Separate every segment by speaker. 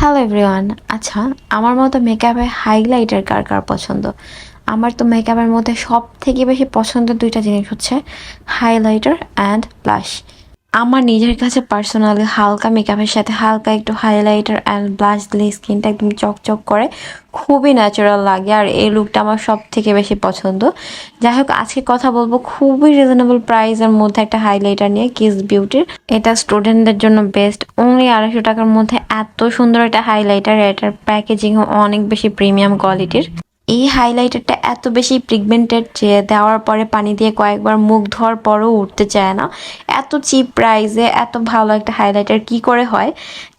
Speaker 1: Hello everyone. আচ্ছা, আমার মতো মেকআপে হাইলাইটার কার কার পছন্দ? আমার তো মেকআপের মধ্যে সব থেকে বেশি পছন্দের দুইটা জিনিস হচ্ছে হাইলাইটার অ্যান্ড ব্লাশ। আমার নিজের কাছে পার্সোনালি হালকা মেকআপের সাথে হালকা একটু হাইলাইটার অ্যান্ড ব্লাশ দিলে স্কিনটা একদম চকচক করে, খুবই ন্যাচারাল লাগে। আর এই লুকটা আমার সব থেকে বেশি পছন্দ। যাই হোক, আজকে কথা বলবো খুবই রিজনেবল প্রাইসের মধ্যে একটা হাইলাইটার নিয়ে, কিস বিউটির। এটা স্টুডেন্টদের জন্য বেস্ট। অনলি 250 টাকার মধ্যে এত সুন্দর একটা হাইলাইটার। এটার প্যাকেজিং অনেক বেশি প্রিমিয়াম কোয়ালিটির। এই হাইলাইটারটা এত বেশি পিগমেন্টেড যে দেওয়ার পরে পানি দিয়ে কয়েকবার মুখ ধোয়ার পরেও উঠতে চায় না। এত চিপ প্রাইসে এত ভালো একটা হাইলাইটার কি করে হয়?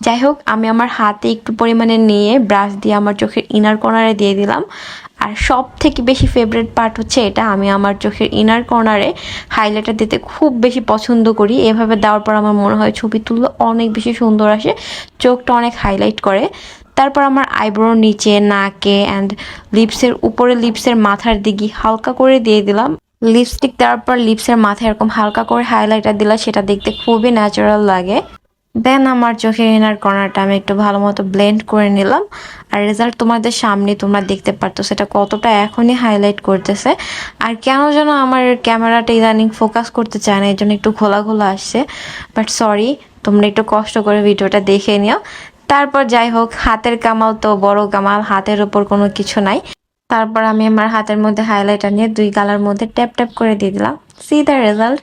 Speaker 1: যাই হোক, আমি আমার হাতে একটু পরিমাণে নিয়ে ব্রাশ দিয়ে আমার চোখের ইনার কর্নারে দিয়ে দিলাম। আর সব থেকে বেশি ফেভারিট পার্ট হচ্ছে এটা, আমি আমার চোখের ইনার কর্নারে হাইলাইটার দিতে খুব বেশি পছন্দ করি। এভাবে দেওয়ার পর আমার মনে হয় ছবি তুললে অনেক বেশি সুন্দর আসে, চোখটা অনেক হাইলাইট করে। তারপর আমার আইব্রোর নিচে, নাকে অ্যান্ড লিপসের উপরে, লিপসের মাথার দিকে হালকা করে দিয়ে দিলাম। লিপস্টিক দেওয়ার পর লিপসের মাথায় এরকম হালকা করে হাইলাইটার দিলে সেটা দেখতে খুবই ন্যাচারাল লাগে। দেন আমার চোখের ইনার কর্নারটা আমি একটু ভালো মতো ব্লেন্ড করে নিলাম। আর রেজাল্ট তোমাদের সামনে তোমরা দেখতে পারতো সেটা কতটা এখনই হাইলাইট করতেছে। আর কেন যেন আমার ক্যামেরাটা ইদানিং ফোকাস করতে চায় না, এই জন্য একটু ঘোলা ঘোলা আসছে। বাট সরি, তোমরা একটু কষ্ট করে ভিডিওটা দেখে নিও। তারপর যাই হোক, হাতের কামাল তো বড় কামাল, হাতের ওপর কোনো কিছু নাই। তারপর আমি আমার হাতের মধ্যে হাইলাইটার নিয়ে দুই গালার মধ্যে ট্যাপ ট্যাপ করে দিয়ে দিলাম। C the result.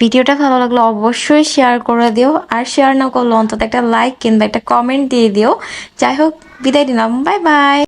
Speaker 1: ভিডিওটা ভালো লাগলে অবশ্যই শেয়ার করে দিও, আর শেয়ার না করলে অন্তত একটা লাইক কিংবা একটা কমেন্ট দিয়ে দিও। যাই হোক, বিদায় দিলাম, বাই বাই।